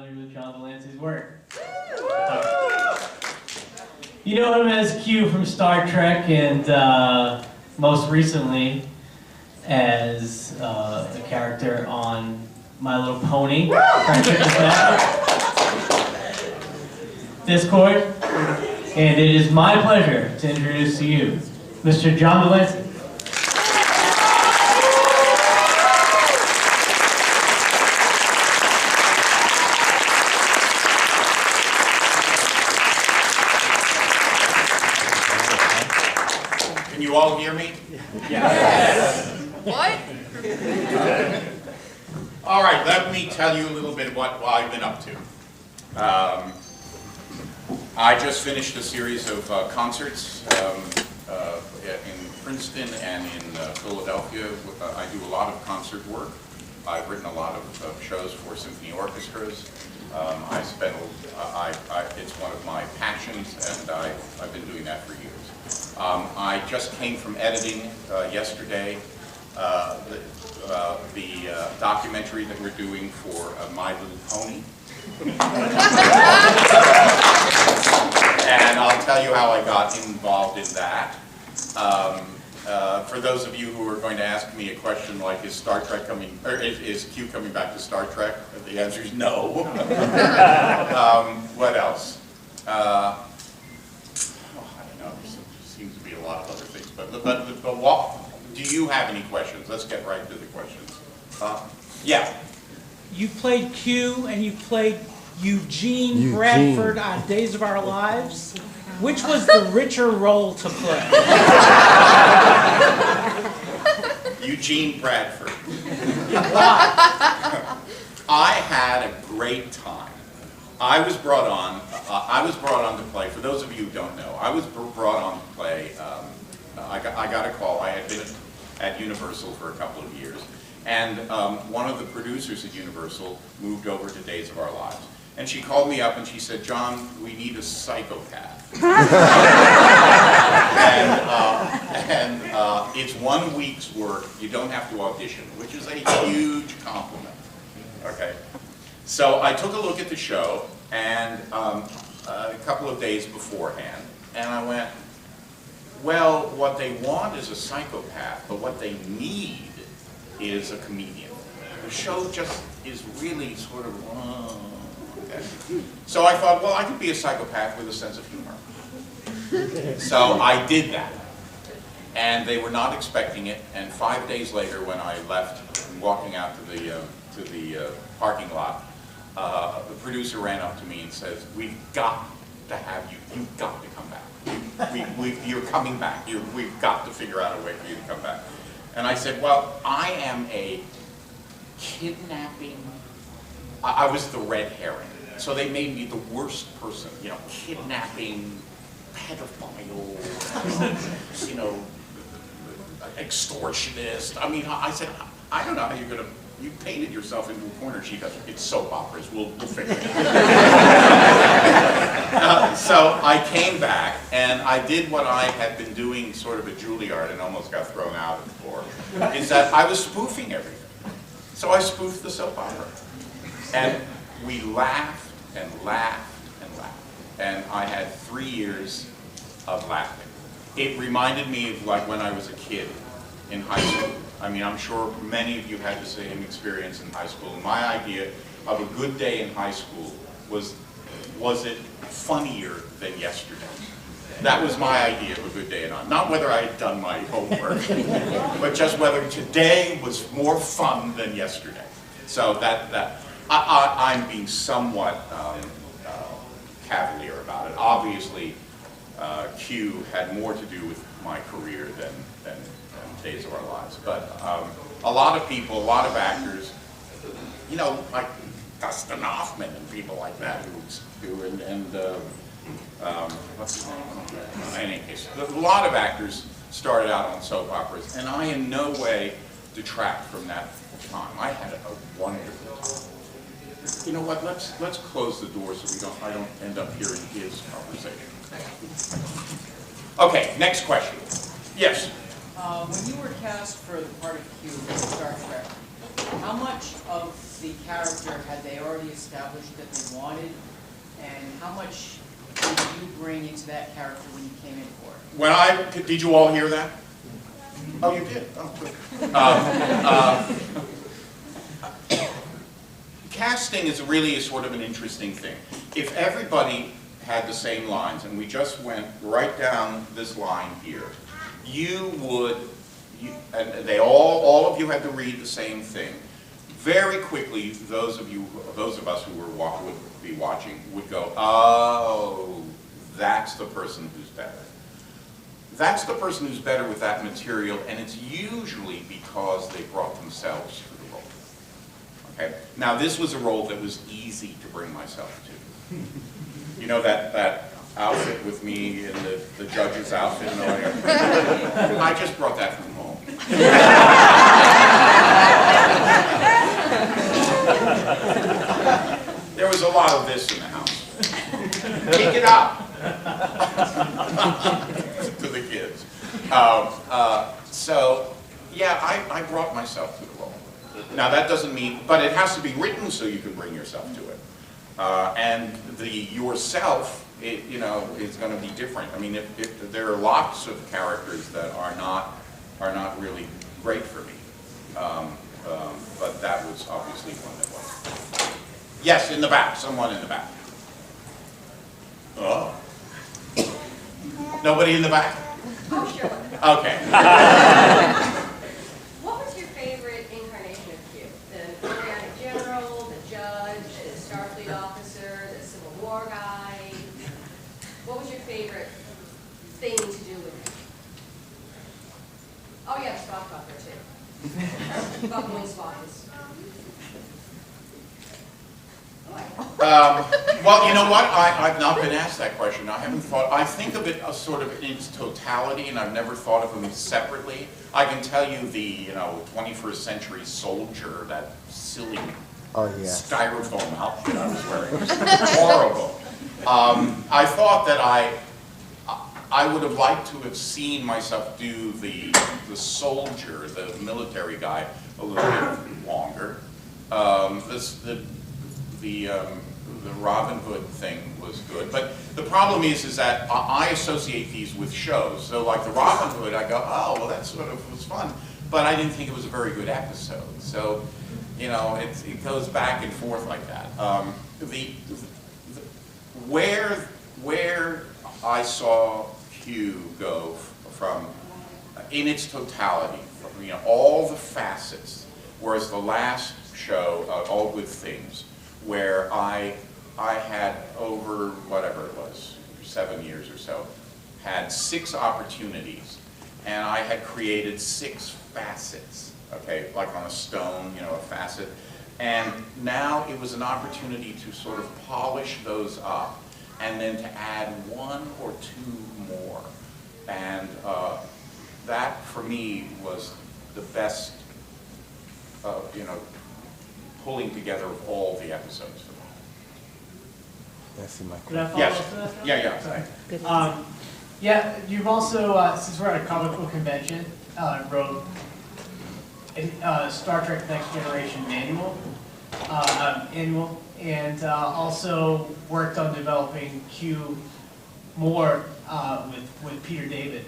familiar with John de Lancie's work? You know him as Q from Star Trek, and most recently as a character on My Little Pony. Discord. And it is my pleasure to introduce to you Mr. John de Lancie. Can you all hear me? Yes. What? All right, let me tell you a little bit of what I've been up to. I just finished a series of concerts in Princeton and in Philadelphia. I do a lot of concert work. I've written a lot of shows for symphony orchestras. It's one of my passions, and I've been doing that for years. I just came from editing yesterday the documentary that we're doing for My Little Pony. And I'll tell you how I got involved in that. For those of you who are going to ask me a question like, is Star Trek coming, or is Q coming back to Star Trek? The answer is no. What else? I don't know, there seems to be a lot of other things, but what, do you have any questions? Let's get right to the questions. Yeah. You played Q and you played Eugene Bradford on Days of Our Lives. Which was the richer role to play? Eugene Bradford. Why? I had a great time. I was brought on to play. For those of you who don't know, I was brought on to play. I got a call. I had been at Universal for a couple of years, and one of the producers at Universal moved over to Days of Our Lives. And she called me up and she said, "John, we need a psychopath." and it's 1 week's work. You don't have to audition, which is a huge compliment. Okay. So I took a look at the show and a couple of days beforehand, and I went, well, what they want is a psychopath, but what they need is a comedian. The show just is really sort of okay. So I thought, well, I could be a psychopath with a sense of humor. So I did that. And they were not expecting it, and 5 days later when I left, walking out to the parking lot, the producer ran up to me and says, "We've got to have you, you've got to come back. You're coming back, we've got to figure out a way for you to come back." And I said, well, I am a kidnapping, I was the red herring. So they made me the worst person, you know, kidnapping, pedophile, you know, extortionist. I mean, I said, I don't know how you're going to, you painted yourself into a corner. She goes, "It's soap operas, we'll figure it out." So I came back and I did what I had been doing sort of at Juilliard and almost got thrown out for, is that I was spoofing everything. So I spoofed the soap opera. And we laughed and laughed and laughed. And I had 3 years of laughing. It reminded me of like when I was a kid in high school. I mean, I'm sure many of you had the same experience in high school. My idea of a good day in high school was it funnier than yesterday? That was my idea of a good day, and not whether I had done my homework, but just whether today was more fun than yesterday. So I'm being somewhat cavalier about it. Obviously, Q had more to do with my career than Days of Our Lives. But a lot of people, a lot of actors, you know, like Dustin Hoffman and people like that who do, and what's his name? In any case, a lot of actors started out on soap operas, and I in no way detract from that time. I had a wonderful time. You know what? Let's close the door so I don't end up hearing his conversation. Okay, next question. Yes. When you were cast for the part of Q in Star Trek, how much of the character had they already established that they wanted, and how much did you bring into that character when you came in for it? Did you all hear that? Oh, you did? Oh, good. Casting is really sort of an interesting thing. If everybody had the same lines, and we just went right down this line here, and all of you had to read the same thing. Very quickly, those of us who would be watching would go, oh, that's the person who's better. That's the person who's better with that material, and it's usually because they brought themselves to the role. Okay? Now, this was a role that was easy to bring myself to. You know that outfit with me in the judge's outfit? No, I just brought that from home. There was a lot of this in the house. Take it out to the kids. So, yeah, I brought myself to the role. Now, that doesn't mean, but it has to be written so you can bring yourself to it. And the yourself, is going to be different. I mean, if there are lots of characters that are not really great for me, but that was obviously one that was. Yes, in the back. Someone in the back. Oh. Nobody in the back? Oh, sure. Okay. What was your favorite incarnation of Q? The Napoleonic general, the judge, the Starfleet officer, the Civil War guy? What was your favorite thing to do with him? Oh yeah, the swashbuckler too. Buckling swans. Well, you know what? I've not been asked that question. I haven't thought. I think of it as sort of in its totality, and I've never thought of them separately. I can tell you the 21st century soldier, that silly styrofoam outfit I was wearing. It was horrible. I thought that I would have liked to have seen myself do the soldier, the military guy, a little bit longer. The Robin Hood thing was good, but the problem is that I associate these with shows. So like the Robin Hood, I go, oh, well, that sort of was fun, but I didn't think it was a very good episode. So, it goes back and forth like that. Where I saw Q go from, in its totality, from all the facets, whereas the last show, All Good Things, where I had over, whatever it was, 7 years or so, had 6 opportunities, and I had created 6 facets, okay, like on a stone, a facet, and now it was an opportunity to sort of polish those up, and then to add 1 or 2 more, and that, for me, was the best, pulling together of all the episodes for me. That's my Could I question. follow Yes. up to that? Yeah. Sorry. Yeah, you've also, since we're at a comic book convention, wrote a Star Trek Next Generation manual, and also worked on developing Q more with Peter David.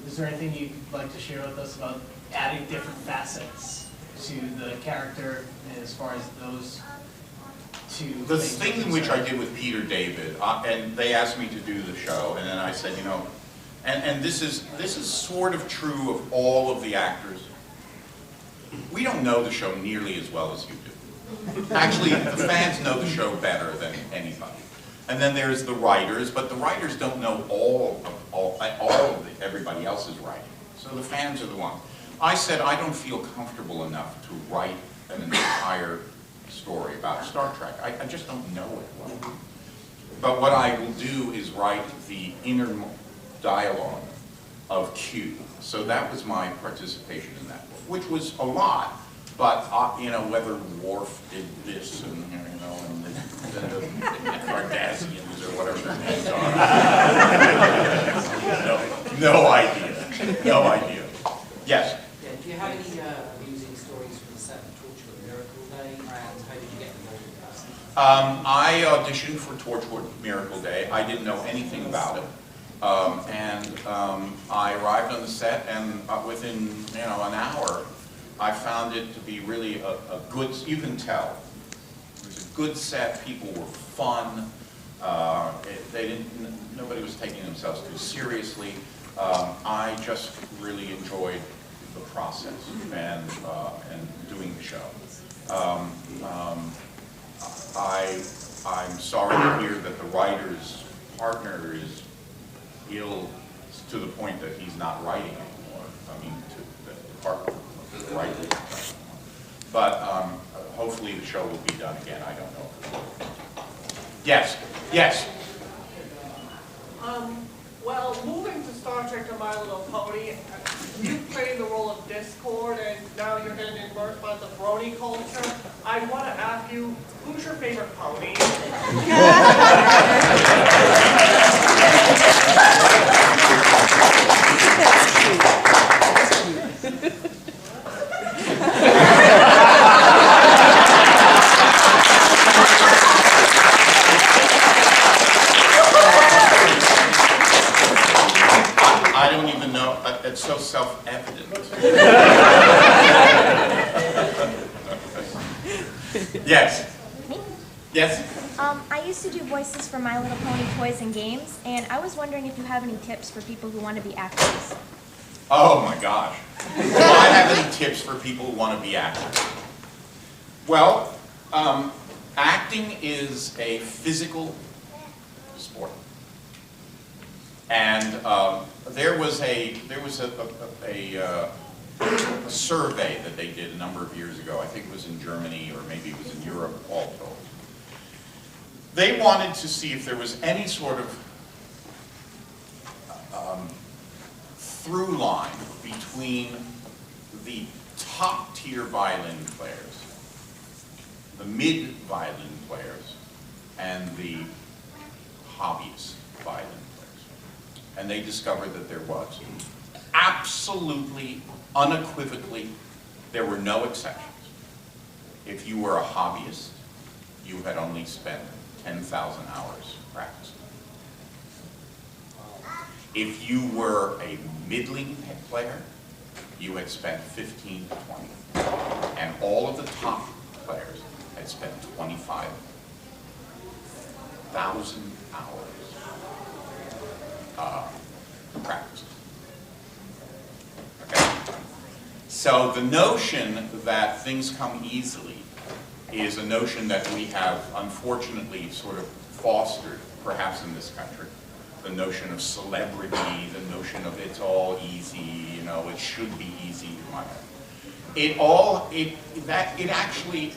Is there anything you'd like to share with us about adding different facets to the character as far as those two The things thing are in which I concerned? did with Peter David, and they asked me to do the show, and then I said, and this is sort of true of all of the actors. We don't know the show nearly as well as you do. Actually, the fans know the show better than anybody. And then there's the writers, but the writers don't know all of everybody else's writing. So the fans are the one. I said I don't feel comfortable enough to write an entire story about Star Trek. I just don't know it well. But what I will do is write the inner dialogue of Q. So that was my participation in that book, which was a lot. But whether Worf did this and and the Cardassians or whatever their names are, no idea. Yes. Yeah, do you have any amusing stories from the set of Torchwood? I auditioned for Torchwood Miracle Day. I didn't know anything about it. I arrived on the set, and within an hour, I found it to be really a good, you can tell. It was a good set, people were fun. Nobody was taking themselves too seriously. I just really enjoyed the process and doing the show. I'm sorry to hear that the writer's partner is ill to the point that he's not writing anymore. I mean, the partner, the writer. But hopefully the show will be done again. I don't know. Yes, yes. Well, moving to Star Trek and My Little Pony, you played the role of Discord, and now you're getting immersed by the Brony culture. I want to ask you, who's your favorite pony? I don't even know. It's so self-evident. Yes. Me? Yes. I used to do voices for My Little Pony toys and games, and I was wondering if you have any tips for people who want to be actors. Oh my gosh. Do I have any tips for people who want to be actors? Well, acting is a physical sport. And there was a survey that they did a number of years ago. I think it was in Germany, or maybe it was in Europe, all told. They wanted to see if there was any sort of through line between the top tier violin players, the mid violin players, and the hobbyist violin players. And they discovered that there was. Absolutely, unequivocally, there were no exceptions. If you were a hobbyist, you had only spent 10,000 hours practicing. If you were a middling player, you had spent 15 to 20. And all of the top players had spent 25,000 hours practicing. Okay? So the notion that things come easily is a notion that we have unfortunately sort of fostered, perhaps in this country. The notion of celebrity, the notion of it's all easy, it should be easy. It actually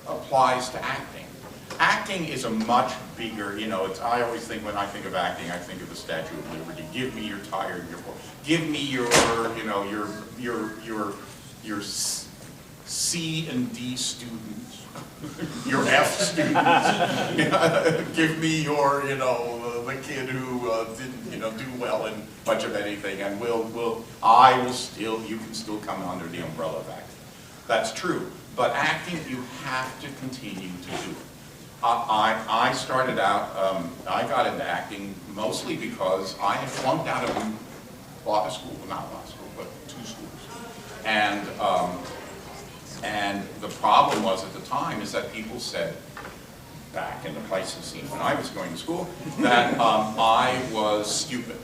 applies to acting. Acting is a much bigger, I always think when I think of acting, I think of the Statue of Liberty. Give me your tired, give me your C and D students, your F students. Give me your, the kid who didn't, do well in much of anything, and you can still come under the umbrella of acting. That's true, but acting you have to continue to do. I started out, I got into acting mostly because I had flunked out of law school, not law school, but 2 schools. And the problem was at the time is that people said, back in the Pleistocene when I was going to school, that I was stupid.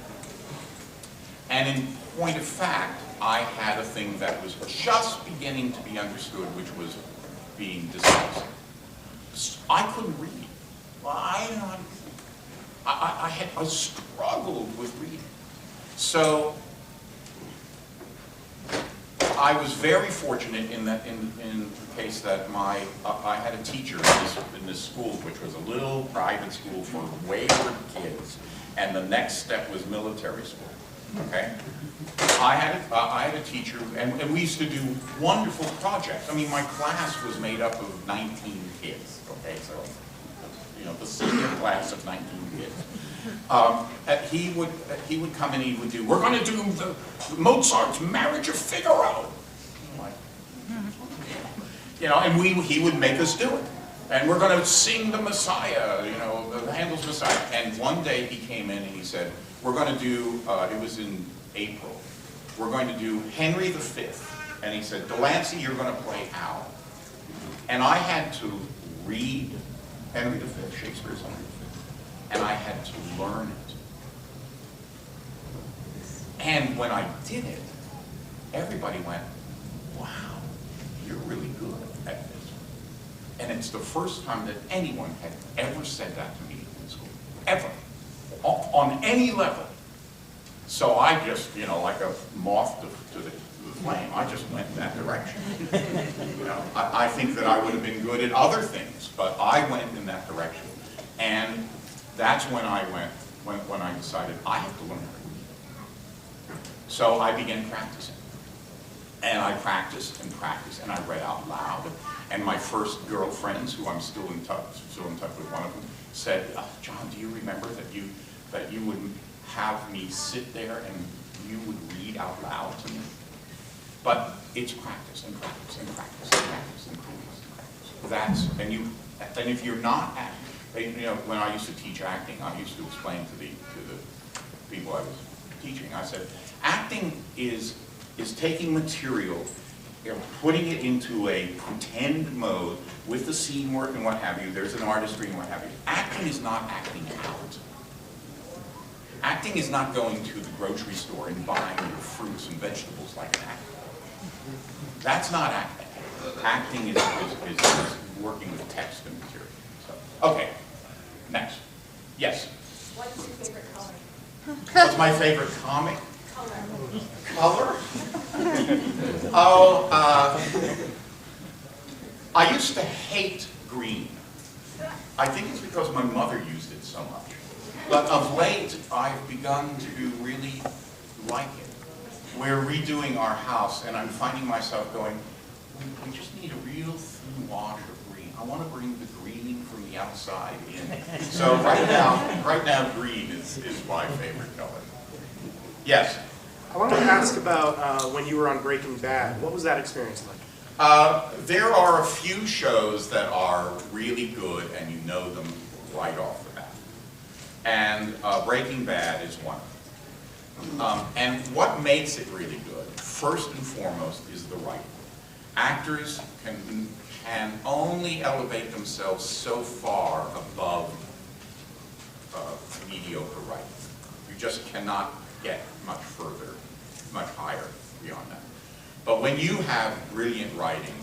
And in point of fact, I had a thing that was just beginning to be understood, which was being dyslexic. I couldn't read. I struggled with reading. So I was very fortunate in the case that I had a teacher in this school, which was a little private school for wayward kids, and the next step was military school. Okay, I had a teacher, and we used to do wonderful projects. I mean, my class was made up of 19 kids. Okay, so the senior class of 19 kids. He would come in and he would do, we're going to do the Mozart's Marriage of Figaro. I'm like, and he would make us do it. And we're going to sing the Messiah, you know, Handel's Messiah. And one day he came in and he said, we're going to do, it was in April, we're going to do Henry V. And he said, de Lancie, you're going to play Hal. And I had to read Henry V, Shakespeare's Henry V, and I had to learn it. And when I did it, everybody went, wow, you're really good at this. And it's the first time that anyone had ever said that to me in school, ever, on any level. So I just, you know, like a moth to the flame, I just went in that direction. You know, I think that I would have been good at other things, but I went in that direction. And that's when I went, when I decided I have to learn how to read. So I began practicing. And I practiced and practiced, and I read out loud. And my first girlfriends, who I'm still in touch with one of them, said, John, do you remember that you would have me sit there and you would read out loud to me? But it's practice and practice and practice and practice and practice and practice. And if you're not acting, you know, when I used to teach acting, I used to explain to the people I was teaching, I said, acting is taking material, you know, putting it into a pretend mode with the scene work and what have you. There's an artistry and what have you. Acting is not acting out. Acting is not going to the grocery store and buying your fruits and vegetables like an actor. That's not acting. Acting is working with text and material. So, okay, next. Yes? What's your favorite color? What's my favorite comic? Color. Color? Oh, I used to hate green. I think it's because my mother used it so much. But of late, I've begun to really like it. We're redoing our house, and I'm finding myself going, we just need a real thin wash of green. I want to bring the green from the outside in. So right now green is my favorite color. Yes? I wanted to ask about when you were on Breaking Bad. What was that experience like? There are a few shows that are really good, and you know them right off the bat. And Breaking Bad is one of them. And what makes it really good, first and foremost, is the writing. Actors can only elevate themselves so far above mediocre writing. You just cannot get much further, much higher beyond that. But when you have brilliant writing,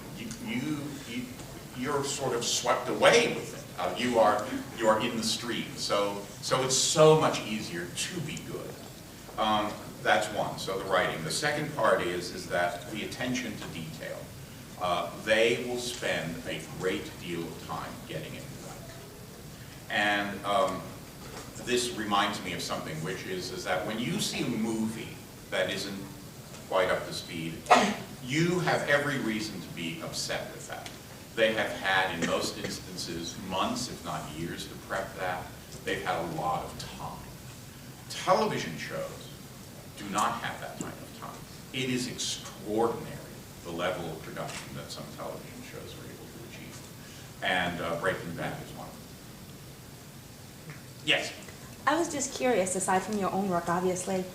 you're sort of swept away with it. You are in the stream. So it's so much easier to be good. That's one. So the writing. The second part is that the attention to detail. They will spend a great deal of time getting it right. And this reminds me of something, which is that when you see a movie that isn't quite up to speed, you have every reason to be upset with that. They have had, in most instances, months, if not years, to prep that. They've had a lot of time. Television shows do not have that kind of time. It is extraordinary, the level of production that some television shows are able to achieve. And Breaking Bad is one of them. Yes? I was just curious, aside from your own work, obviously,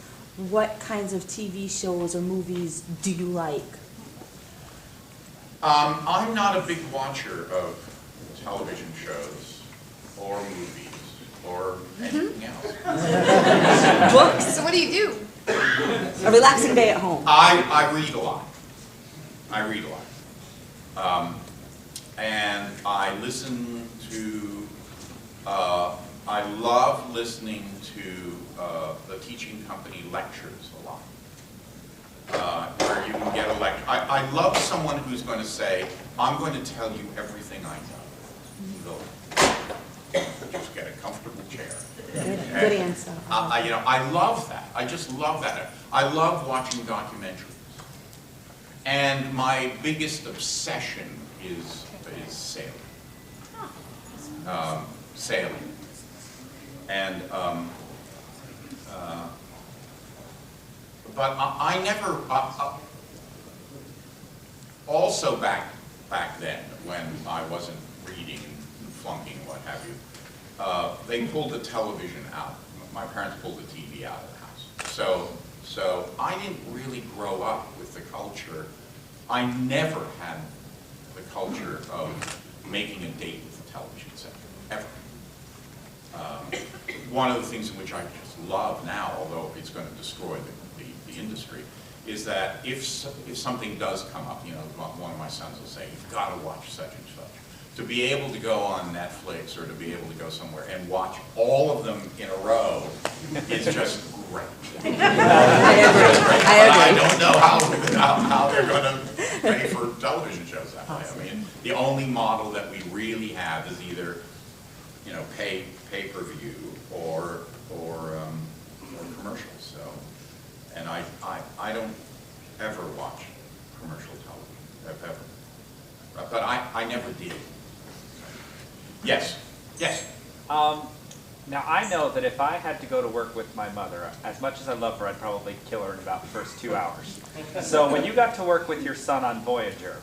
what kinds of TV shows or movies do you like? I'm not a big watcher of television shows or movies or anything else. Books? So what do you do? A relaxing day at home. I read a lot. I read a lot. And I listen to, I love listening to the teaching company lectures a lot. Where you can get a lecture. I love someone who's going to say, I'm going to tell you everything I know. Just get a comfortable chair. Good answer. I love that. I just love that. I love watching documentaries. And my biggest obsession is sailing. Sailing. And but I never. Also back then, when I wasn't reading have you, they pulled the television out. My parents pulled the TV out of the house. So I didn't really grow up with the culture. I never had the culture of making a date with the television set, ever. One of the things in which I just love now, although it's going to destroy the industry, is that if something does come up, you know, one of my sons will say, you've got to watch such and such. To be able to go on Netflix or to be able to go somewhere and watch all of them in a row is just great. I don't know how they're going to pay for television shows that way. I mean, the only model that we really have is either, you know, pay-per-view or commercials. So, and I don't ever watch commercial television, ever. But I never did. Yes, yes. Now I know that if I had to go to work with my mother, as much as I love her, I'd probably kill her in about the first 2 hours. So when you got to work with your son on Voyager,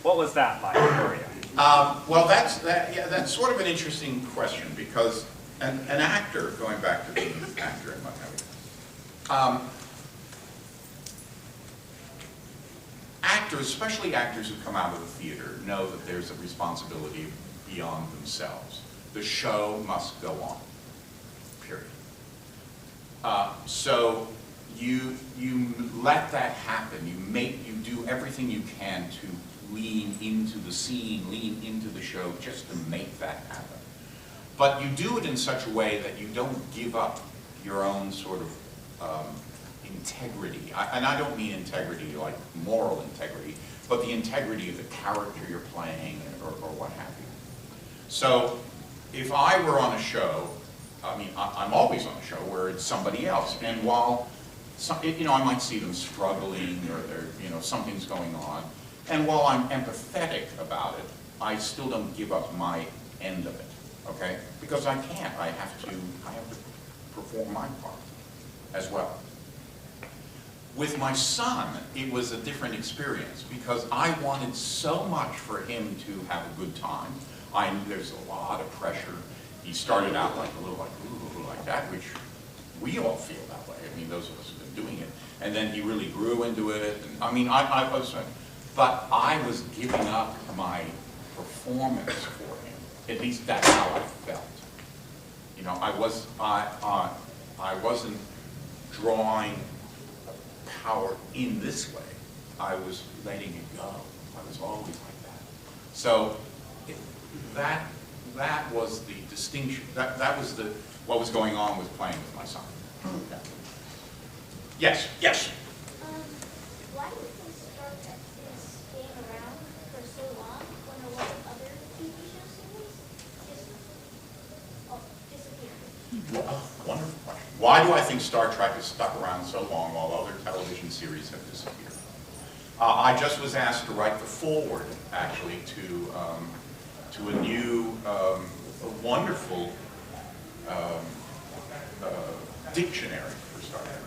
what was that like for you? Well, that's sort of an interesting question, because an actor, going back to being an actor and what have you, actors, especially actors who come out of the theater, know that there's a responsibility beyond themselves. The show must go on, period. So you let that happen. You do everything you can to lean into the scene, lean into the show, just to make that happen. But you do it in such a way that you don't give up your own sort of integrity. And I don't mean integrity like moral integrity, but the integrity of the character you're playing or what have you. So if I were on a show, I mean, I'm always on a show where it's somebody else. And while, you know, I might see them struggling or you know, something's going on. And while I'm empathetic about it, I still don't give up my end of it, okay? Because I can't. I have to perform my part as well. With my son, it was a different experience because I wanted so much for him to have a good time. There's a lot of pressure. He started out like a little like, ooh, like that, which we all feel that way. I mean, those of us who've been doing it. And then he really grew into it. And, I mean, I was, but I was giving up my performance for him. At least that's how I felt. You know, I wasn't drawing power in this way. I was letting it go. I was always like that. So that was the distinction. That was what was going on with playing with my son. Yes, yes. Why do you think Star Trek is staying around for so long when a lot of other TV show series disappeared? Wonderful question. Why do I think Star Trek has stuck around so long while other television series have disappeared? I just was asked to write the foreword, actually, to a new, wonderful dictionary for Star Trek.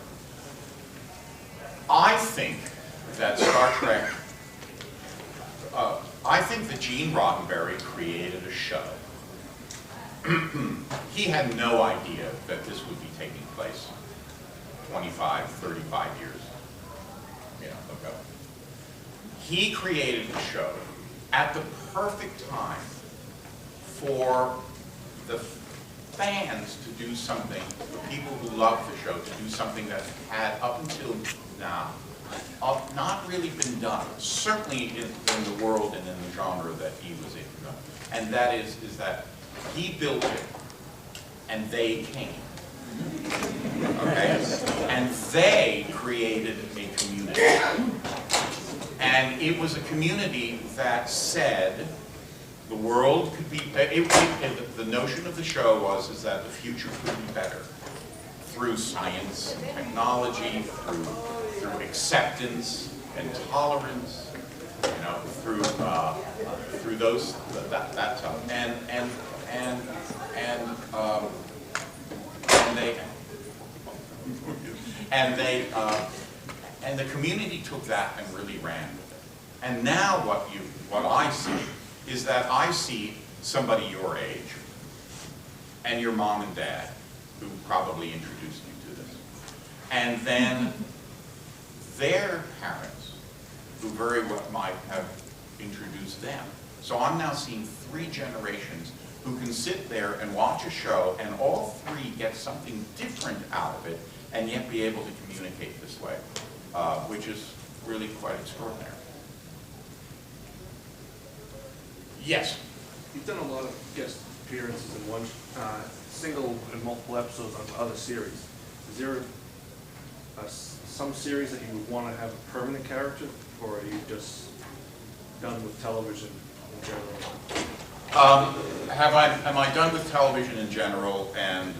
I think that Star Trek, I think that Gene Roddenberry created a show. He had no idea that this would be taking place 25, 35 years ago. He created the show at the perfect time for the fans to do something, the people who loved the show to do something that had up until now not really been done, certainly in the world and in the genre that he was in. And that is that he built it and they came. Okay? And they created a community. And it was a community that said the world could be, the notion of the show is that the future could be better through science, technology, through acceptance and tolerance, you know, through those that stuff, and the community took that and really ran with it. And now what I see is that I see somebody your age, and your mom and dad, who probably introduced you to this. And then their parents, who very well might have introduced them. So I'm now seeing 3 generations who can sit there and watch a show, and all 3 get something different out of it, and yet be able to communicate this way, which is really quite extraordinary. Yes? You've done a lot of guest appearances in one single and multiple episodes on other series. Is there some series that you would want to have a permanent character, or are you just done with television in general? Am I done with television in general, and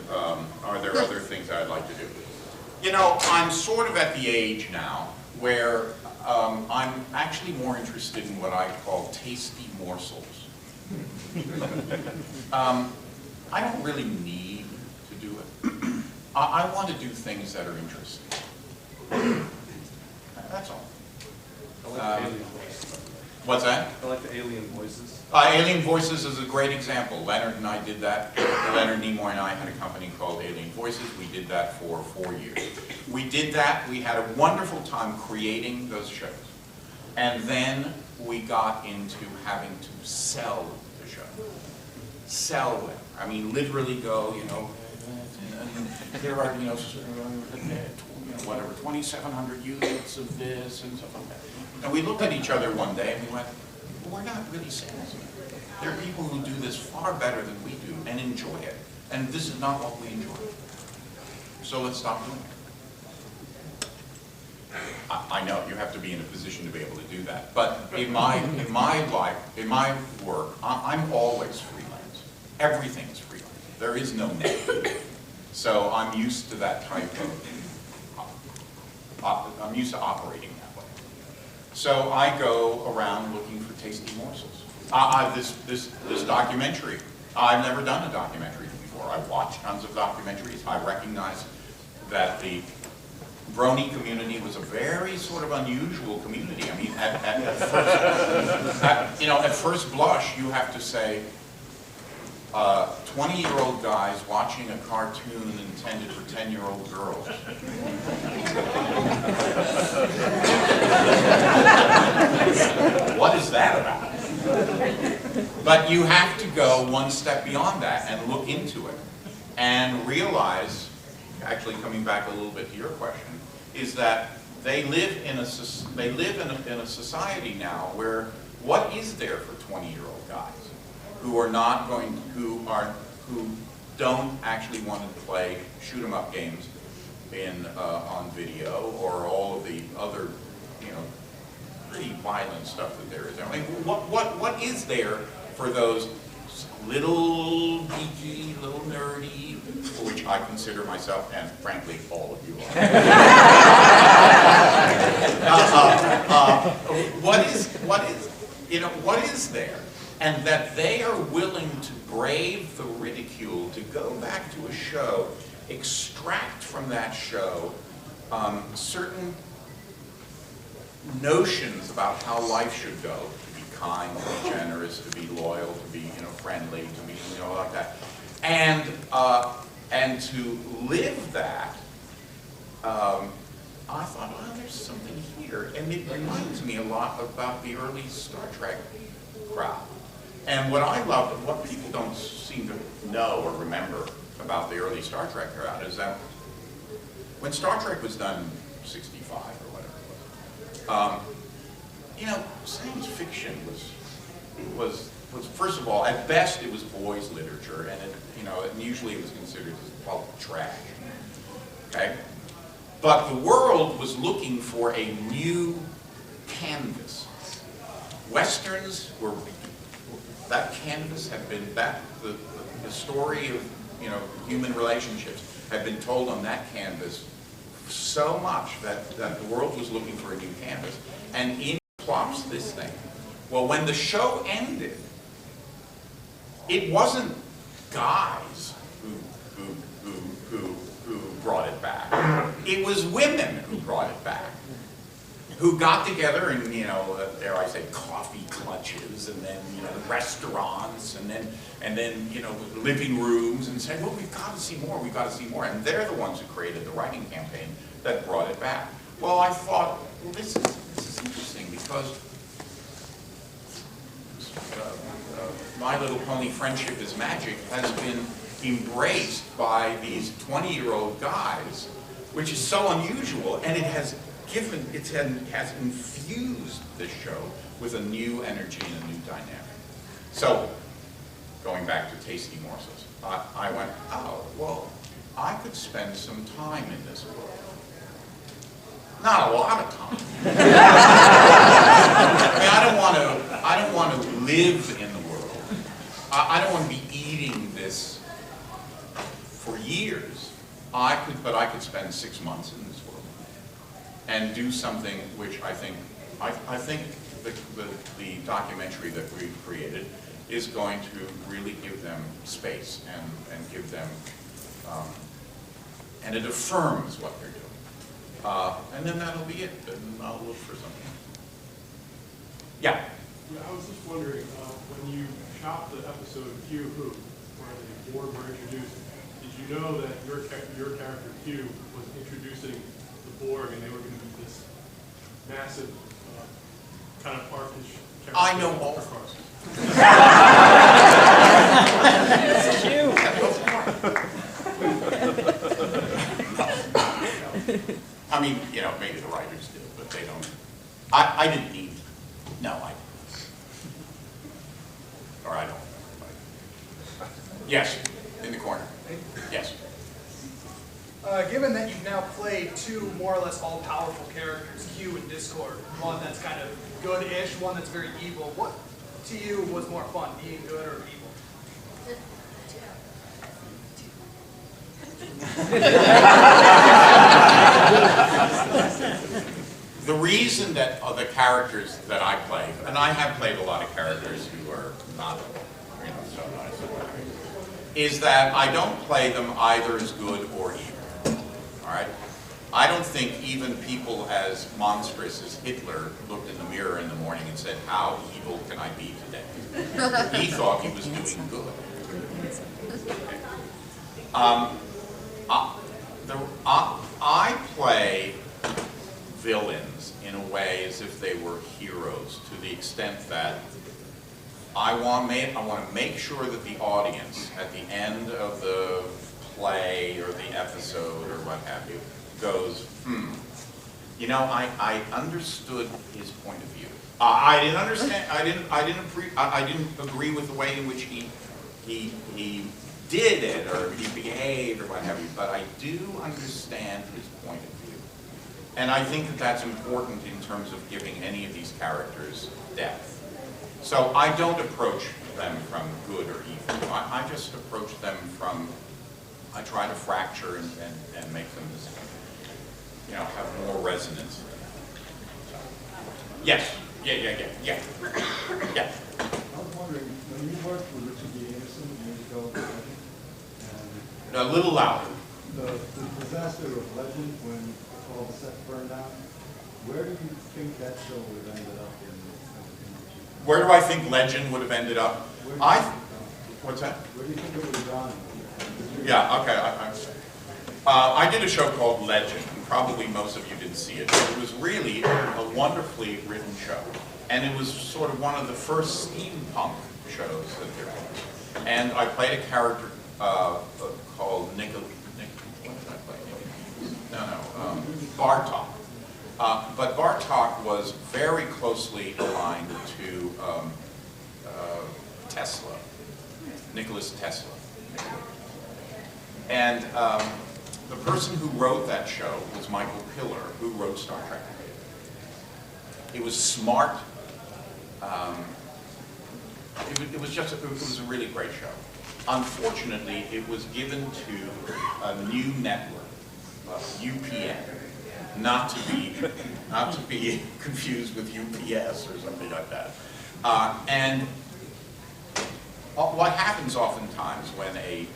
are there other things I'd like to do? You know, I'm sort of at the age now where I'm actually more interested in what I call tasty morsels. I don't really need to do it. I want to do things that are interesting. That's all. I like the alien voices. What's that? I like the alien voices. Alien Voices is a great example. Leonard and I did that. Leonard Nimoy and I had a company called Alien Voices. We did that for 4 years. We did that. We had a wonderful time creating those shows. And then we got into having to sell the show. Sell them. I mean, literally go, you know, there are, you know, whatever, 2,700 units of this and stuff like that. And we looked at each other one day and we went, well, we're not really salesmen. There are people who do this far better than we do and enjoy it. And this is not what we enjoy. So let's stop doing it. I know you have to be in a position to be able to do that. But in my life, in my work, I'm always freelance. Everything's freelance. There is no net. So I'm used to that type of, I'm used to operating that way. So I go around looking for tasty morsels. This documentary, I've never done a documentary before. I watch tons of documentaries. I recognize that the Brony community was a very sort of unusual community. I mean, at first blush, you have to say, 20-year-old guys watching a cartoon intended for 10-year-old girls. What is that about? But you have to go one step beyond that and look into it and realize, actually coming back a little bit to your question, is that they live in a society now where what is there for 20-year-old guys who are not going, who don't actually want to play shoot 'em up games on video, or all of the other, you know, pretty violent stuff that there is. I mean, what is there for those little geeky, little nerdy, which I consider myself, and frankly all of you are. What is there? And that they are willing to brave the ridicule, to go back to a show, extract from that show certain notions about how life should go, to be kind, to be generous, to be loyal, to be, you know, friendly, to be, you know, like that, and to live that. I thought, well, there's something here, and it reminds me a lot about the early Star Trek crowd. And what I love, what people don't seem to know or remember about the early Star Trek crowd, is that when Star Trek was done in '65 or whatever it was, you know, science fiction was first of all, at best it was boys' literature, and usually it was considered as pulp trash. Okay, but the world was looking for a new canvas. Westerns were. That canvas had been, the story of, you know, human relationships had been told on that canvas so much that the world was looking for a new canvas, and in plops this thing. Well, when the show ended, it wasn't guys who brought it back. It was women who brought it back. who got together in, you know, dare I say, coffee clutches, and then, you know, restaurants, and then, you know, living rooms, and said, well, we've got to see more, we've got to see more. And they're the ones who created the writing campaign that brought it back. Well, I thought, well, this is interesting, because My Little Pony Friendship is Magic has been embraced by these 20-year-old guys, which is so unusual, and it has infused this show with a new energy and a new dynamic. So, going back to Tasty Morsels, I went, oh, well, I could spend some time in this world. Not a lot of time. I mean, I don't want to live in the world. I don't want to be eating this for years. But I could spend 6 months in this world and do something which I think the documentary that we created is going to really give them space and give them, and it affirms what they're doing. And then that'll be it, and I'll look for something. Yeah? Yeah, I was just wondering, when you shot the episode Q Who, where the Borg were introduced, did you know that your character Q was introducing the Borg, and they were going to be this massive kind of parkish character? I know all. I mean, you know, maybe the writers did, but they don't. I didn't need. No, I didn't. Or I don't. Yes, in the corner. Yes. Given that you've now played two more or less all-powerful characters, Q and Discord, one that's kind of good-ish, one that's very evil, what to you was more fun, being good or evil? The reason that the characters that I play, and I have played a lot of characters who are not, you know, so nice, is that I don't play them either as good or evil. All right? I don't think even people as monstrous as Hitler looked in the mirror in the morning and said, "How evil can I be today?" He thought he was doing good. I play villains in a way as if they were heroes, to the extent that I want to make sure that the audience, at the end of the play or the episode or what have you, goes, you know, I understood his point of view. I didn't understand. I didn't agree with the way in which he did it or he behaved or what have you, but I do understand his point of view. And I think that that's important in terms of giving any of these characters depth. So I don't approach them from good or evil. I just approach them from, I try to fracture and make them, you know, have more resonance. Yes. Yeah. I was wondering, when you worked with Richard D. Anderson years ago, a little louder. The disaster of Legend, when all the sets burned down, where do you think that show would have ended up in? Where do I think Legend would have ended up? What's that? Where do you think it would have gone? Yeah, okay. I did a show called Legend, and probably most of you didn't see it. It was really a wonderfully written show. And it was sort of one of the first steampunk shows that there was. And I played a character called Bartok. But Bartok was very closely aligned to Tesla, Nicholas Tesla. And the person who wrote that show was Michael Piller, who wrote Star Trek. It was smart. It was a really great show. Unfortunately, it was given to a new network, UPN, not to be confused with UPS or something like that. And what happens oftentimes when a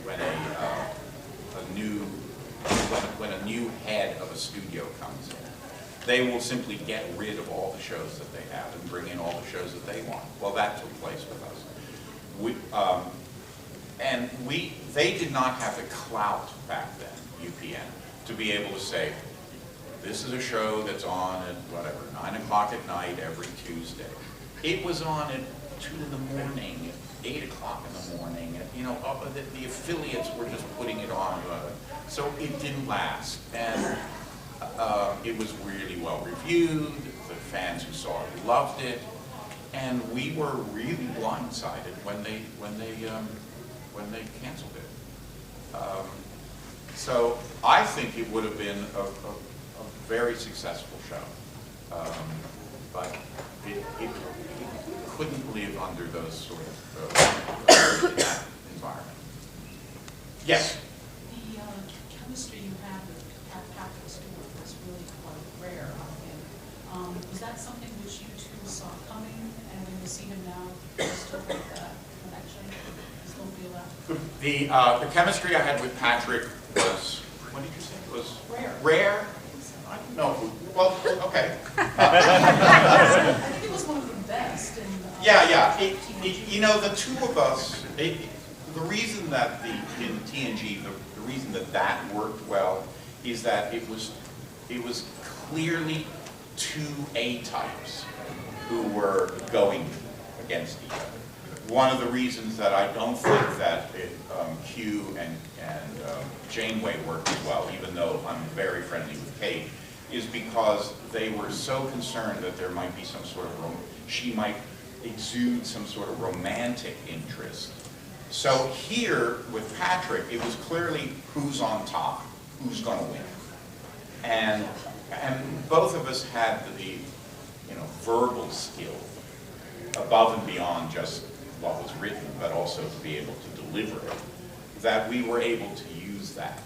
new head of a studio comes in they will simply get rid of all the shows that they have and bring in all the shows that they want. Well, that took place with us. They did not have the clout back then, UPN, to be able to say, this is a show that's on at whatever, 9 o'clock at night every Tuesday. It was on at 2 in the morning, 8 o'clock in the morning. You know, the affiliates were just putting it on. So it didn't last. And it was really well reviewed. The fans who saw it loved it. And we were really blindsided when they canceled it. So I think it would have been a very successful show, but it couldn't live under those sort of in that environment. Yes. The chemistry you had with Patrick Stewart was really quite rare, I think. Was that something which you two saw coming, and when you see him now, you still think that connection? You still feel that? The chemistry I had with Patrick was, what did you say? Was rare. Rare? I don't know. Well, okay. I think it was one of the best. Yeah. You know, the two of us, the reason that in TNG, the reason that worked well is that it was clearly two A-types who were going against each other. One of the reasons that I don't think that Q and Janeway worked as well, even though I'm very friendly with Kate, is because they were so concerned that there might be some sort of, she might exude some sort of romantic interest. So here with Patrick, it was clearly who's on top, who's going to win. And both of us had the verbal skill above and beyond just what was written, but also to be able to deliver it, that we were able to use that.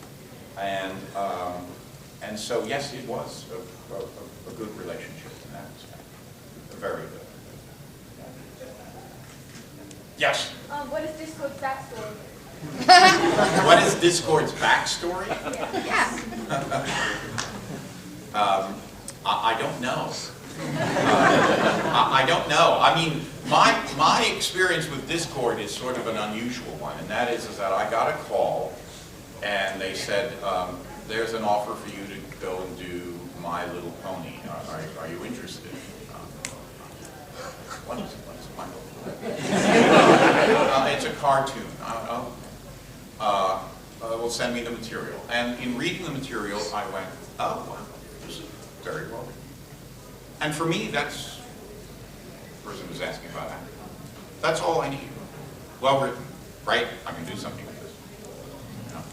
And so, yes, it was a good relationship in that respect. Very good. Yes? What is Discord's backstory? What is Discord's backstory? Yeah. I don't know. I don't know. I mean, my experience with Discord is sort of an unusual one, and that is that I got a call, and they said, there's an offer for you to go and do My Little Pony. Are you interested? What is My Little Pony? It's a cartoon. Well, send me the material. And in reading the material, I went, oh, wow, this is very well written. And for me, that's, the person who's asking about that, that's all I need. Well written, right? I can do something with this. You know,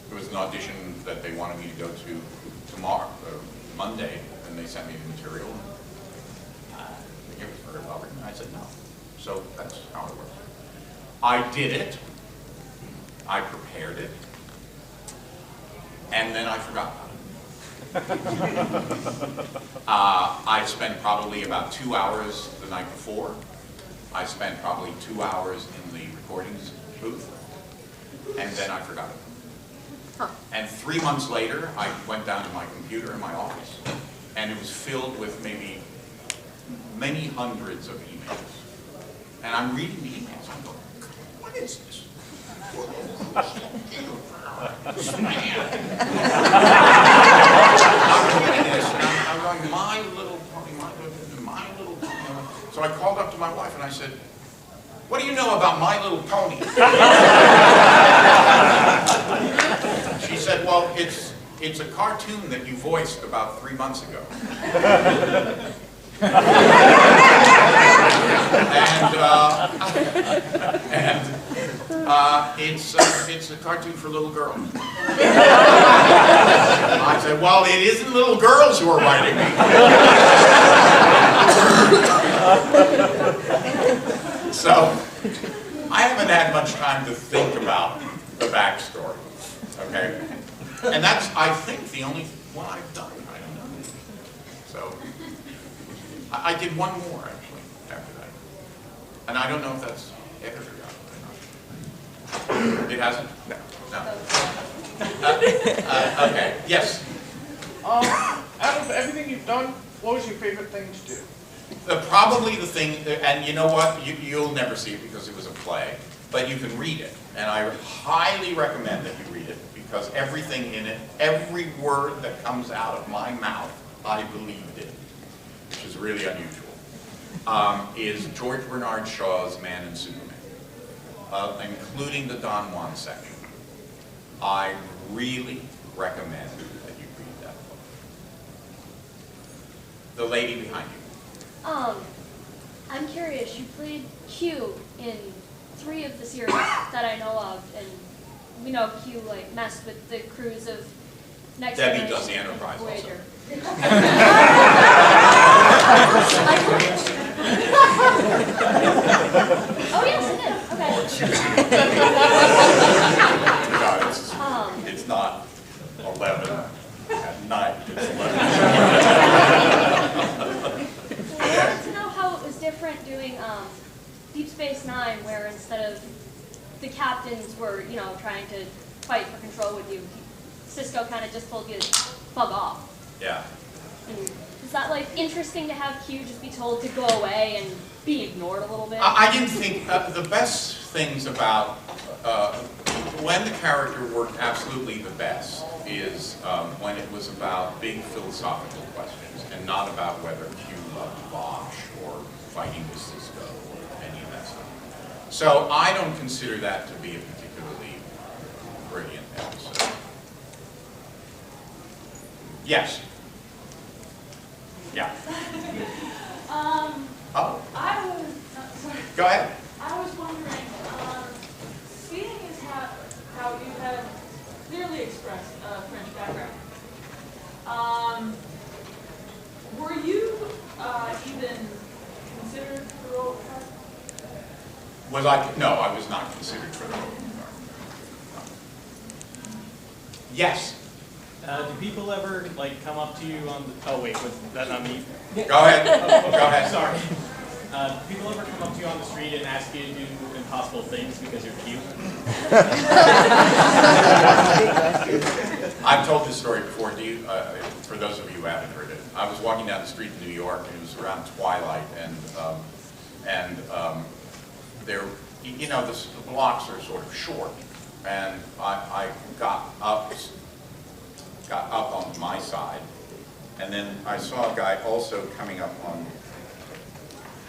there was an audition that they wanted me to go to tomorrow, Monday, and they sent me the material. It was very well written. I said no. So that's how it works. I did it. I prepared it. And then I forgot about it. I spent probably about 2 hours the night before. I spent probably 2 hours in the recordings booth, and then I forgot it. And 3 months later, I went down to my computer in my office, and it was filled with maybe many hundreds of emails. And I'm reading the emails, I'm going, what is this? I'm going, My Little Pony, My Little Pony. So I called up to my wife and I said, what do you know about My Little Pony? She said, well, it's a cartoon that you voiced about 3 months ago. It's a cartoon for little girls. I said, well, it isn't little girls who are writing me. So, I haven't had much time to think about the backstory, okay? And that's, I think, the only one I've done. I don't know. So, I did one more, actually, after that. And I don't know if that's ever forgotten. It hasn't? No. Okay, yes. Out of everything you've done, what was your favorite thing to do? Probably the thing, and you know what, you'll never see it because it was a play, but you can read it. And I highly recommend that you read it because everything in it, every word that comes out of my mouth, I believed in, which is really unusual, is George Bernard Shaw's Man and Superman, including the Don Juan section. I really recommend that you read that book. The lady behind you. I'm curious, you played Q in 3 of the series that I know of, and we know Q like messed with the crews of Next Debbie Generation does the Enterprise and Voyager. Oh yes, it did. Okay. It's not 11 at night, it's 11. I wanted to know how it was different doing Deep Space Nine, where instead of the captains were, you know, trying to fight for control with you, Cisco kind of just told you to bug off. Yeah. And is that like interesting to have Q just be told to go away and be ignored a little bit? I didn't think, the best things about, when the character worked absolutely the best is when it was about big philosophical questions and not about whether Q loved Bosch or fighting with Cisco or any of that stuff. So I don't consider that to be a particularly brilliant episode. Yes. Yeah. Oh. I was, sorry. Go ahead. I was wondering, seeing as how you have clearly expressed a French background, were you even considered for the role of Patrick? Was I? No, I was not considered for the role. Yes. Do people ever like come up to you on the? Oh wait, was that not me? Go ahead. Oh, okay. Go ahead. Sorry. Do people ever come up to you on the street and ask you to do impossible things because you're cute? I've told this story before. Do you? For those of you who haven't heard it, I was walking down the street in New York, and it was around twilight, and there, you know, the blocks are sort of short, and I got up on my side, and then I saw a guy also coming up on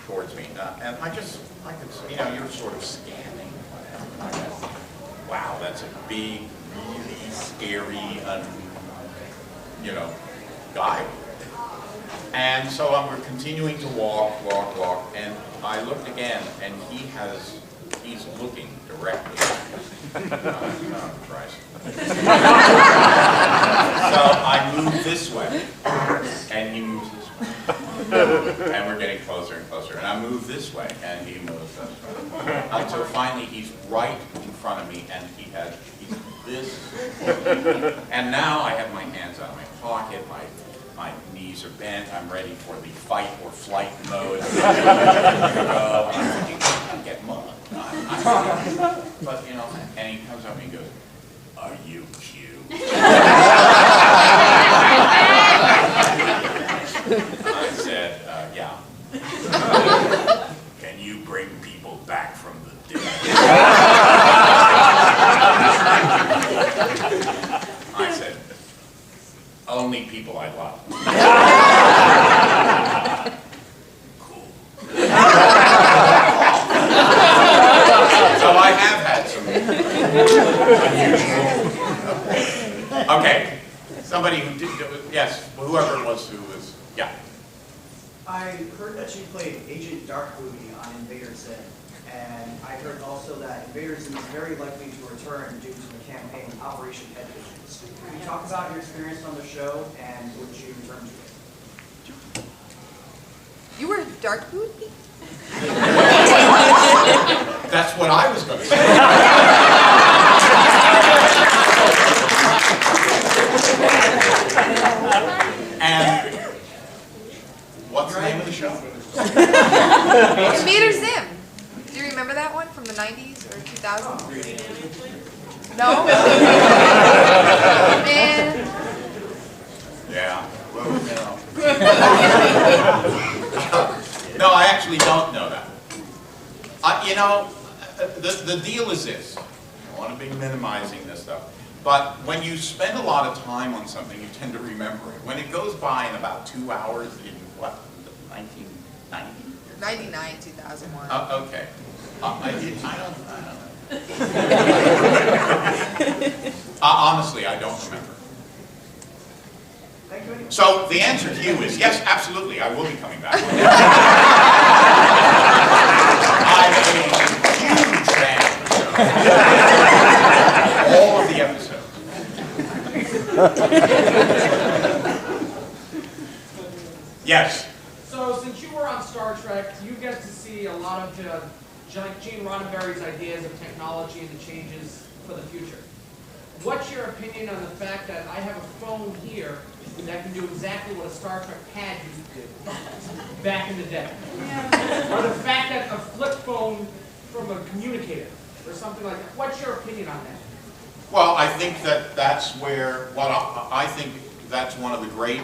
towards me, and I could, you know, you're sort of scanning. I went, wow, that's a big, really scary, you know, guy. And so we're continuing to walk, and I looked again, and he's looking directly at me. Oh, Christ. So I move this way, and he moves this way. And we're getting closer and closer. And I move this way, and he moves this way. Until finally he's right in front of me, and he's this. And now I have my hands out of my pocket, my knees are bent, I'm ready for the fight or flight mode. I'm thinking, I'll get mugged. But, you know, and he comes up and he goes, "Are you cute?" I said, yeah. "Can you bring people back from the dead?" I said, "Only people I love." Cool. So I have had some unusual. Okay, somebody who did, yes, whoever it was who was, yeah. I heard that you played Agent Darkwood on Invader Zim, and I heard also that Invader Zim is very likely to return due to the campaign Operation Head Visions. Can you talk about your experience on the show, and would you return to it? You were Darkwood? That's what I was going to say. And what's the name of the show? Invader Zim. Do you remember that one from the 90s or 2000s? No? Man. Yeah. Well, know, the deal is this. I want to be minimizing this stuff. But when you spend a lot of time on something, you tend to remember it. When it goes by in about 2 hours in, what, 1990? 99, 2001. Okay. I don't know. Honestly, I don't remember. So the answer to you is yes, absolutely, I will be coming back. I'm a huge fan of the show. All of the episodes. Yes. So since you were on Star Trek, you get to see a lot of Gene Roddenberry's ideas of technology and the changes for the future. What's your opinion on the fact that I have a phone here that can do exactly what a Star Trek pad used to do back in the day? Yeah. Or the fact that a flip phone from a communicator or something like that. What's your opinion on that? Well, I think that that's where, I think that's one of the great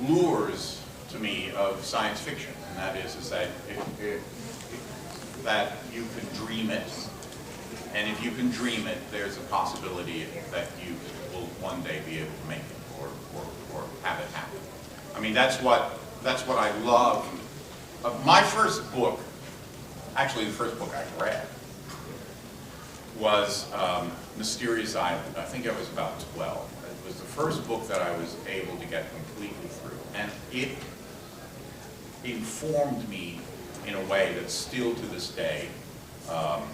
lures to me of science fiction, and that is that that you can dream it, and if you can dream it, there's a possibility that you will one day be able to make it or have it happen. I mean, that's what I love. My first book, actually the first book I read, was Mysterious Island. I think I was about 12. It was the first book that I was able to get completely through, and it informed me in a way that's still to this day important.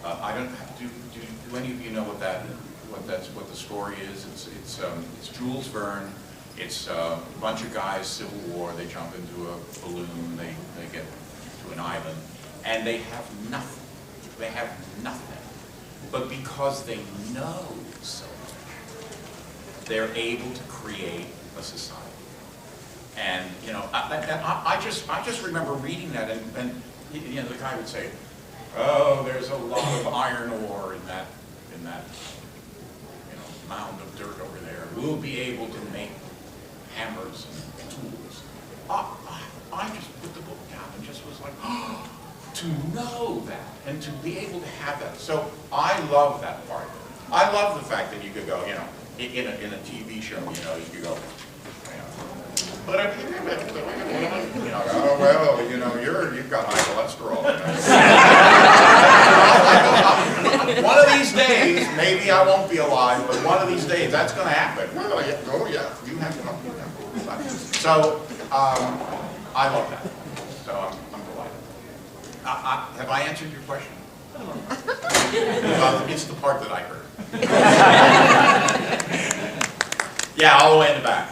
I don't have to. Do any of you know what the story is? It's Jules Verne. It's a bunch of guys, Civil War. They jump into a balloon. They get to an island, and they have nothing. They have nothing. But because they know so much, they're able to create a society. And you know, I just remember reading that, and you know, the guy would say, "Oh, there's a lot of iron ore in that you know, mound of dirt over there. We'll be able to make hammers and tools." I just put the book down and just was like, oh, to know that and to be able to have that. So I love that part of it. I love the fact that you could go, you know, in a TV show, you know, you could go, but I mean, you know, oh well, you know, you've got high cholesterol. One of these days, maybe I won't be alive, but one of these days, that's going to happen. Oh yeah, you have to. So I love that. So I'm delighted. Have I answered your question? It's the part that I heard. Yeah, all the way in the back.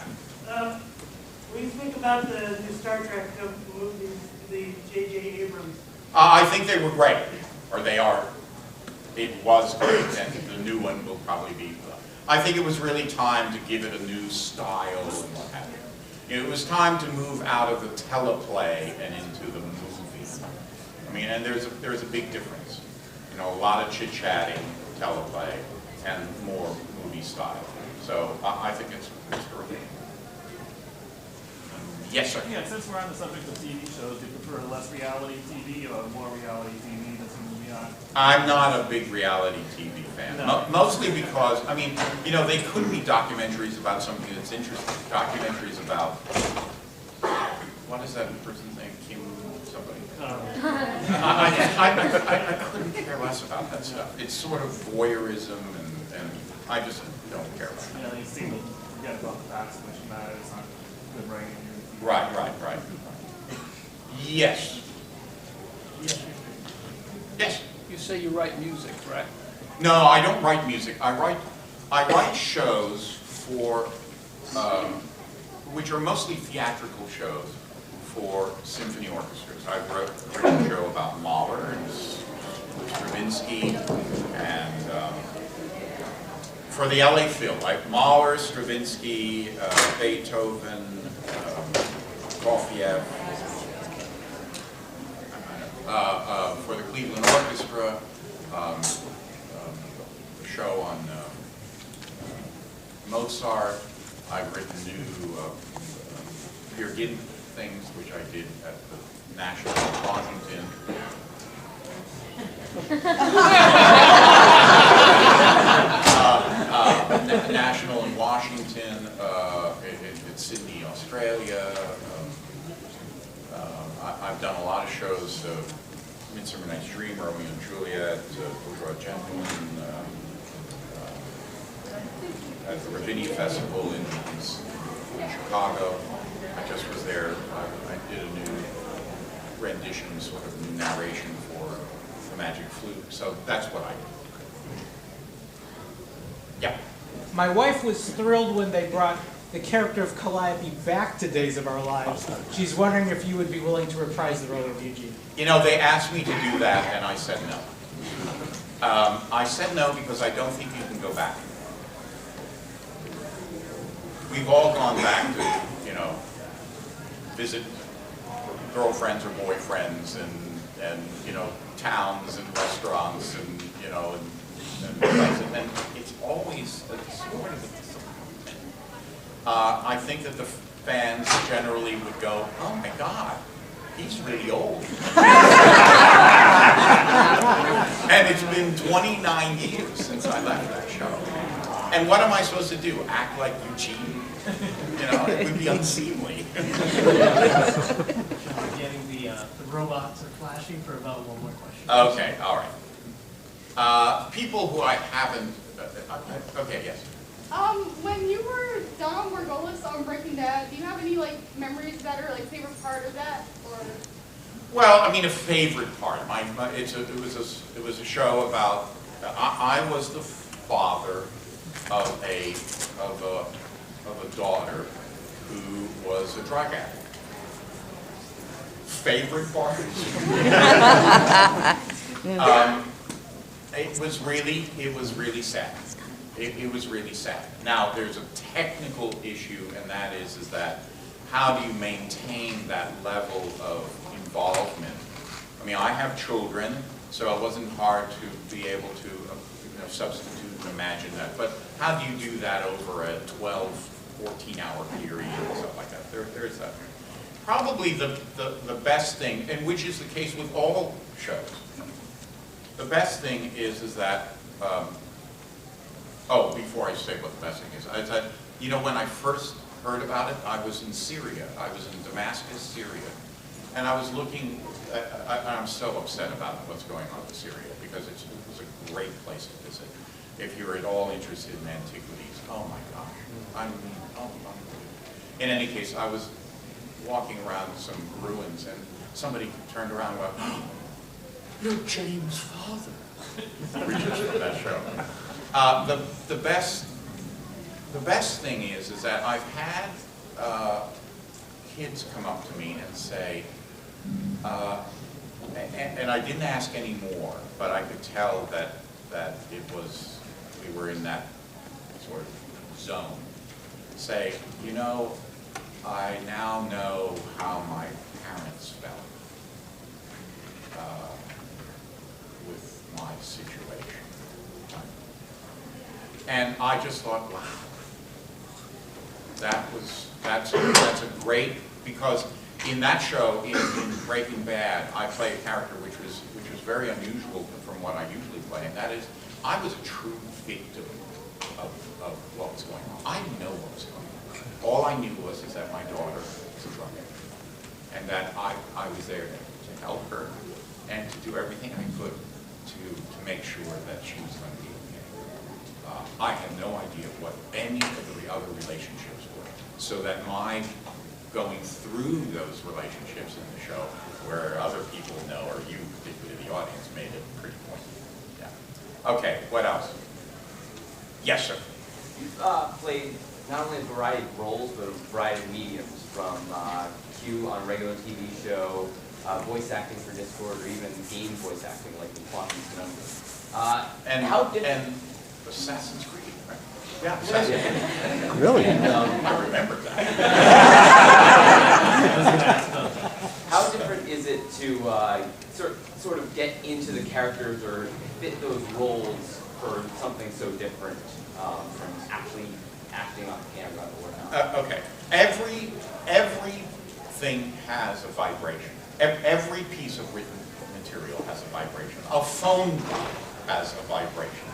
What do you think about the new Star Trek movies, the J.J. Abrams? I think they were great, or they are. It was great, and the new one will probably be. I think it was really time to give it a new style and what have you. You know, it was time to move out of the teleplay and into the movie. I mean, and there's a big difference. You know, a lot of chit-chatting, teleplay, and more movie style. So I think it's terrific. Yes, sir. Yeah, since we're on the subject of TV shows, do you prefer less reality TV or more reality TV that's in the movie on? I'm not a big reality TV fan. No. Mostly because, I mean, you know, they could be documentaries about something that's interesting. Documentaries about, what is that person's name? Kim somebody? I couldn't care less about that stuff. It's sort of voyeurism, and I just don't care about it. Yeah, they seem to forget about the facts which matter. It's not good writing. Right. Yes. Yes. You say you write music, right? No, I don't write music. I write shows for, which are mostly theatrical shows for symphony orchestras. I wrote a show about Mahler and Stravinsky, and for the LA Phil, like Mahler, Stravinsky, Beethoven, Prokofiev, for the Cleveland Orchestra, a show on Mozart. I've written new Peer Gynt things, which I did at the National in Washington. National in Washington, in Sydney, Australia. I've done a lot of shows, Midsummer Night's Dream, Romeo and Juliet, Bourgeois Gentleman, at the Ravinia Festival in Chicago. I just was there. I did a new rendition, sort of new narration for The Magic Flute. So that's what I do. Yeah. My wife was thrilled when they brought the character of Calliope back to Days of Our Lives. She's wondering if you would be willing to reprise the role of Eugene. You know, they asked me to do that, and I said no. I said no because I don't think you can go back. We've all gone back to, you know, visit girlfriends or boyfriends and you know, towns and restaurants and, you know, and it's always a sort of a disappointment. I think that the fans generally would go, oh my God, he's really old. And it's been 29 years since I left that show. And what am I supposed to do? Act like Eugene? You know, it would be unseemly. Getting the robots are flashing for about one more question. Okay, all right. People who I haven't, okay, yes. When you were done on Margolis on Breaking Bad, do you have any like memories of that or like favorite part of that? Or Well, I mean, a favorite part. It was a show about. I was the father of a daughter who was a drug addict. Favorite part? It was really sad. It was really sad. Now, there's a technical issue, and that is that how do you maintain that level of involvement? I mean, I have children, so it wasn't hard to be able to substitute and imagine that. But how do you do that over a 12, 14-hour period and stuff like that? There's that. Probably the best thing, and which is the case with all shows, the best thing is that, before I say what the best thing is, you know, when I first heard about it, I was in Syria. I was in Damascus, Syria. And I was looking, I'm so upset about what's going on in Syria because it was a great place to visit. If you're at all interested in antiquities, oh my gosh. I mean, in any case, I was walking around some ruins and somebody turned around and went, oh, you're James' father. Which is from that show. The best thing is that I've had kids come up to me and say, and I didn't ask any more, but I could tell that we were in that sort of zone. Say, you know, I now know how my parents felt with my situation. And I just thought, wow, that's a great, because in that show, in Breaking Bad, I play a character which was very unusual from what I usually play, and that is, I was a true victim of what was going on. I didn't know what was going on. All I knew was that my daughter was a drug addict, and that I was there to help her and to do everything I could to make sure that she was going to be okay. I had no idea what any of the other relationships were, so that my going through those relationships in the show, where other people know, or you, particularly the audience, made it pretty pointy. Yeah. Okay, what else? Yes, sir. You've played not only a variety of roles, but a variety of mediums, from Q on a regular TV show, voice acting for Discord, or even game voice acting like in Quantum Conundrum. And Assassin's Creed, right? Yeah, Assassin's Creed. Really? And, I remember that. How different is it to sort of get into the characters or fit those roles for something so different from actually acting on camera or not? Okay. Every everything has a vibration. Every piece of written material has a vibration. A phone call has a vibration.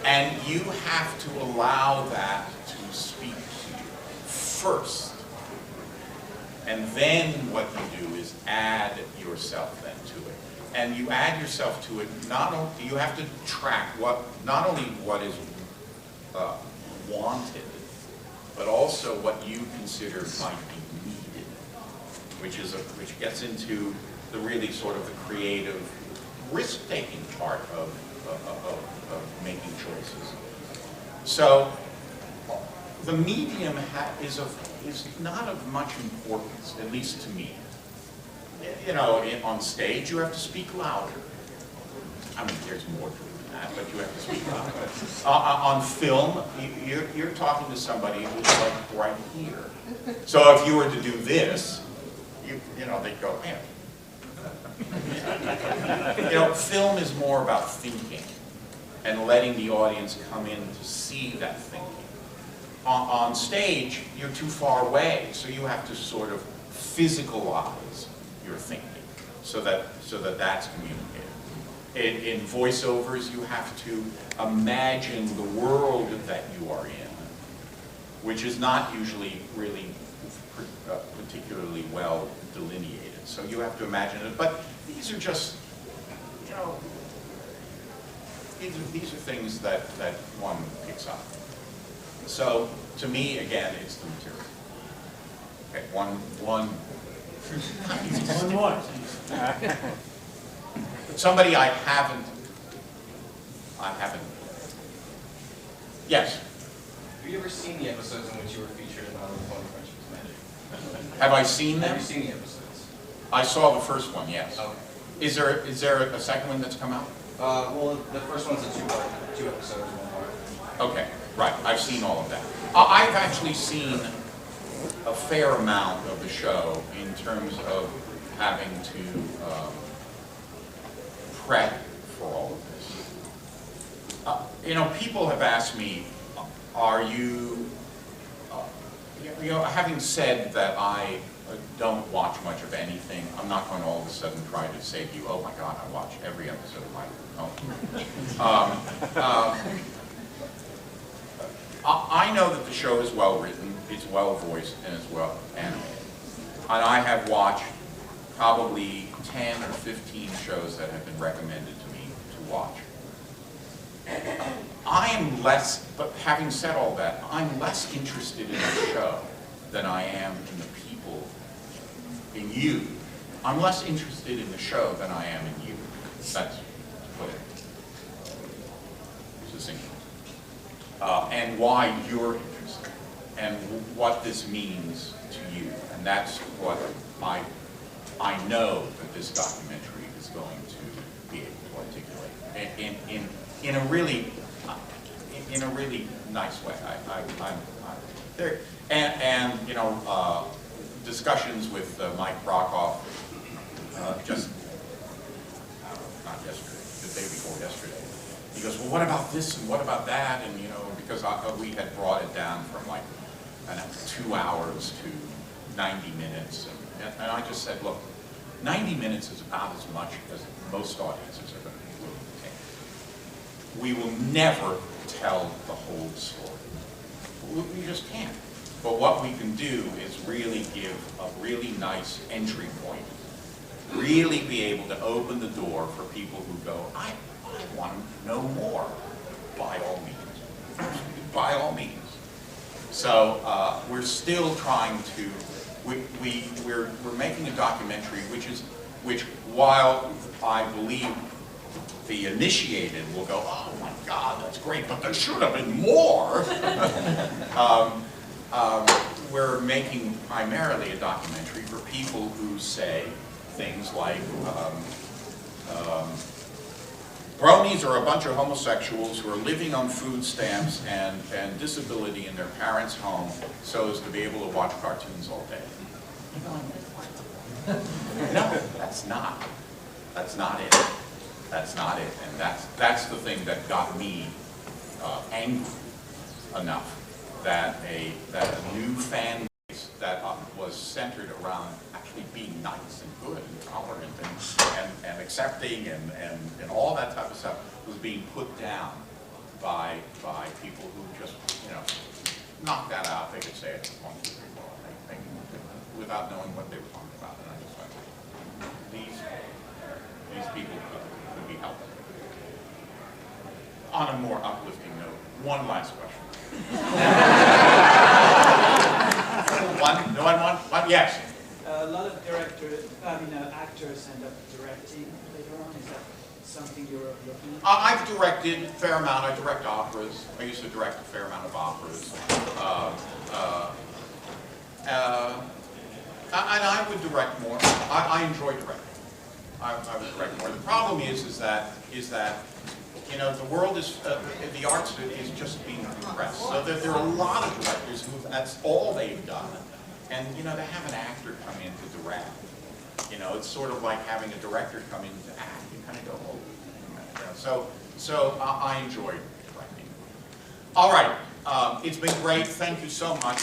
And you have to allow that to speak to you first. And then what you do is add yourself then to it. And you add yourself to it, not only, you have to track not only what is wanted, but also what you consider might be needed, which gets into the really sort of the creative, risk-taking part of making choices. So the medium is not of much importance, at least to me. You know, on stage you have to speak louder. I mean, there's more to it than that, but you have to speak louder. On film, you're talking to somebody who's like right here. So if you were to do this, you know, they'd go, man. You know, film is more about thinking and letting the audience come in to see that thinking. On stage, you're too far away, so you have to sort of physicalize your thinking so that that's communicated. In voiceovers, you have to imagine the world that you are in, which is not usually really particularly well delineated. So you have to imagine it. But these are just, you know, these are things that one picks up. So to me, again, it's the material. Okay, one more. Somebody I haven't. Yes. Have you ever seen the episodes in which you were featured in Island Pony Friendship's Magic? Have I seen them? Have you seen the episodes? I saw the first one, yes. Okay. Is there a second one that's come out? Well, the first one's a two episodes, one part. Okay, right. I've seen all of that. I've actually seen a fair amount of the show in terms of having to prep for all of this. You know, people have asked me, are you, you know, having said that I don't watch much of anything, I'm not going to all of a sudden try to say to you, oh my God, I watch every episode of my I know that the show is well written, it's well voiced, and it's well animated. And I have watched probably 10 or 15 shows that have been recommended to me to watch. I am less, but having said all that, I'm less interested in the show than I am in the people, in you. I'm less interested in the show than I am in you. That's to put it succinctly. And why you're interested, and what this means to you. And that's what I know that this documentary is going to be able to articulate in a really nice way. I'm there, and you know, discussions with Mike Brokoff just not yesterday, the day before yesterday. He goes, well, what about this and what about that? And you know, because we had brought it down from like 2 hours to 90 minutes, and I just said, look, 90 minutes is about as much as most audiences are going to be willing to take. We will never tell the whole story. We just can't. But what we can do is really give a really nice entry point. Really be able to open the door for people who go, I want to know more. By all means. By all means. So we're still trying to, we're making a documentary which while I believe the initiated will go, oh my God, that's great, but there should have been more. We're making primarily a documentary for people who say things like, Bronies are a bunch of homosexuals who are living on food stamps and disability in their parents' home so as to be able to watch cartoons all day. No, that's not. That's not it. That's not it. And that's the thing that got me angry enough that a new fan base that was centered around actually being nice and good and tolerant and accepting and all that type of stuff was being put down by people who just, you know, knocked that out. They could say it 1, 2, 3, 4, without knowing what they were talking about. And I just went, these people could be helped. On a more uplifting note, one last question. One? Yes. A lot of actors end up directing later on. Is that something you're looking at? I've directed a fair amount. I direct operas. I used to direct a fair amount of operas. And I would direct more. I enjoy directing. I would direct more. The problem is that you know, the world is, the arts is just being compressed. So there are a lot of directors who, that's all they've done. And, you know, to have an actor come in to direct, you know, it's sort of like having a director come in to act. You kind of go, oh, you know, so I enjoy directing. All right, it's been great. Thank you so much.